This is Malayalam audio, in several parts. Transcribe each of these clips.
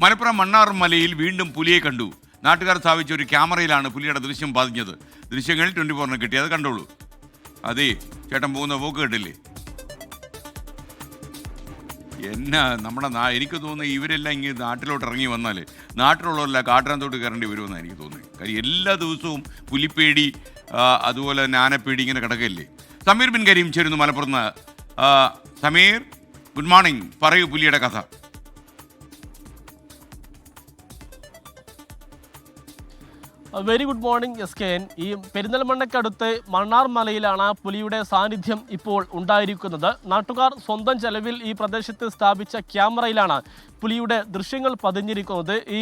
മലപ്പുറം മണ്ണാർ മലയിൽ വീണ്ടും പുലിയെ കണ്ടു. നാട്ടുകാർ സ്ഥാപിച്ച ഒരു ക്യാമറയിലാണ് പുലിയുടെ ദൃശ്യം പതിഞ്ഞത്. ദൃശ്യങ്ങൾ 24 കിട്ടി, അത് കണ്ടോളൂ. അതെ, ചേട്ടൻ പോകുന്ന പോക്ക് കേട്ടില്ലേ? എന്നാ നമ്മുടെ എനിക്ക് തോന്നുന്നത് ഇവരെല്ലാം ഇങ്ങനെ നാട്ടിലോട്ട് ഇറങ്ങി വന്നാൽ നാട്ടിലുള്ളവരെല്ലാം കാട്ടിനകത്തോട്ട് കയറേണ്ടി വരുമെന്നാണ് എനിക്ക് തോന്നുന്നത്. കാര്യം എല്ലാ ദിവസവും പുലിപ്പേടി, അതുപോലെ തന്നെ ആനപ്പേടി ഇങ്ങനെ കിടക്കല്ലേ. സമീർ ബിൻ കരീം ചേരുന്നു മലപ്പുറത്ത്. Sameer, good morning. പറയൂ പുലിയുടെ കഥ. Very good morning SKN. ഈ പെരിന്തൽമണ്ണയ്ക്കടുത്ത് മണ്ണാർ മലയിലാണ് പുലിയുടെ സാന്നിധ്യം ഇപ്പോൾ ഉണ്ടായിരിക്കുന്നത്. നാട്ടുകാർ സ്വന്തം ചെലവിൽ ഈ പ്രദേശത്ത് സ്ഥാപിച്ച ക്യാമറയിലാണ് പുലിയുടെ ദൃശ്യങ്ങൾ പതിഞ്ഞിരിക്കുന്നത്. ഈ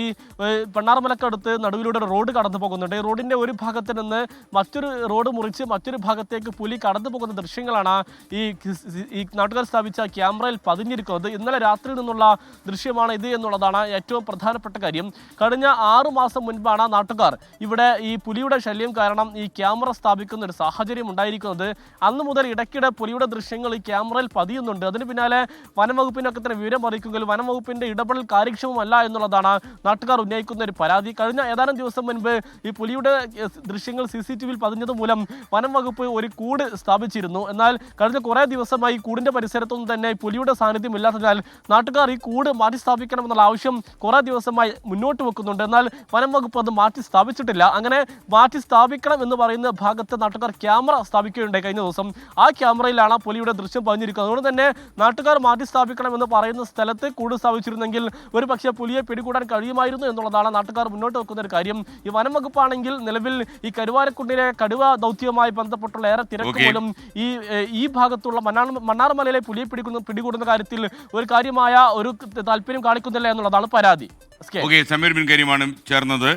മണ്ണാർമലക്കടുത്ത് നടുവിലൂടെ ഒരു റോഡ് കടന്നു പോകുന്നുണ്ട്. ഈ റോഡിൻ്റെ ഒരു ഭാഗത്ത് നിന്ന് മറ്റൊരു റോഡ് മുറിച്ച് മറ്റൊരു ഭാഗത്തേക്ക് പുലി കടന്നു പോകുന്ന ദൃശ്യങ്ങളാണ് ഈ നാട്ടുകാർ സ്ഥാപിച്ച ക്യാമറയിൽ പതിഞ്ഞിരിക്കുന്നത്. ഇന്നലെ രാത്രിയിൽ നിന്നുള്ള ദൃശ്യമാണ് ഇത് എന്നുള്ളതാണ് ഏറ്റവും പ്രധാനപ്പെട്ട കാര്യം. കഴിഞ്ഞ 6 മാസം മുൻപാണ് നാട്ടുകാർ ഇവിടെ ഈ പുലിയുടെ ശല്യം കാരണം ഈ ക്യാമറ സ്ഥാപിക്കുന്ന ഒരു സാഹചര്യം ഉണ്ടായിരിക്കുന്നത്. അന്ന് മുതൽ ഇടയ്ക്കിടെ പുലിയുടെ ദൃശ്യങ്ങൾ ഈ ക്യാമറയിൽ പതിയുന്നുണ്ട്. അതിന് പിന്നാലെ വനംവകുപ്പിനൊക്കെ തന്നെ വിവരം അറിയിക്കുമെങ്കിൽ വനംവകുപ്പിൻ്റെ ഇടപെടൽ കാര്യക്ഷമമല്ല എന്നുള്ളതാണ് നാട്ടുകാർ ഉന്നയിക്കുന്ന ഒരു പരാതി. കഴിഞ്ഞ ഏതാനും ദിവസം മുൻപ് ഈ പുലിയുടെ ദൃശ്യങ്ങൾ CCTV പതിഞ്ഞത് മൂലം വനംവകുപ്പ് ഒരു കൂട് സ്ഥാപിച്ചിരുന്നു. എന്നാൽ കഴിഞ്ഞ കുറേ ദിവസമായി കൂടിൻ്റെ പരിസരത്തൊന്നും തന്നെ പുലിയുടെ സാന്നിധ്യം ഇല്ലാത്തതിനാൽ നാട്ടുകാർ ഈ കൂട് മാറ്റി സ്ഥാപിക്കണമെന്നുള്ള ആവശ്യം കുറേ ദിവസമായി മുന്നോട്ട് വെക്കുന്നുണ്ട്. എന്നാൽ വനംവകുപ്പ് അത് മാറ്റി സ്ഥാപിച്ചിട്ടില്ല. അങ്ങനെ മാറ്റി സ്ഥാപിക്കണം എന്ന് പറയുന്ന ഭാഗത്ത് നാട്ടുകാർ ക്യാമറ സ്ഥാപിക്കുകയുണ്ടായി കഴിഞ്ഞ ദിവസം. ആ ക്യാമറയിലാണ് പുലിയുടെ ദൃശ്യം പതിഞ്ഞിരിക്കുന്നത്. അതുകൊണ്ട് തന്നെ നാട്ടുകാർ മാറ്റി സ്ഥാപിക്കണം എന്ന് പറയുന്ന സ്ഥലത്ത് കൂട് സ്ഥാപിച്ചിരുന്നെങ്കിൽ ഒരു പക്ഷേ പുലിയെ പിടികൂടാൻ കഴിയുമായിരുന്നു എന്നുള്ളതാണ് നാട്ടുകാർ മുന്നോട്ട് വെക്കുന്ന ഒരു കാര്യം. ഈ വനംവകുപ്പാണെങ്കിൽ നിലവിൽ ഈ കരുവാരക്കുണ്ടിലെ കടുവ ദൗത്യവുമായി ബന്ധപ്പെട്ടുള്ള ഏറെ തിരക്ക് പോലും ഈ ഭാഗത്തുള്ള മണ്ണാർ മലയിലെ പുലിയെ പിടികൂടുന്ന കാര്യത്തിൽ ഒരു കാര്യമായ ഒരു താല്പര്യം കാണിക്കുന്നില്ല എന്നുള്ളതാണ് പരാതി. സമീർ ബിൻ കരീമാണ് ചേർന്നത്.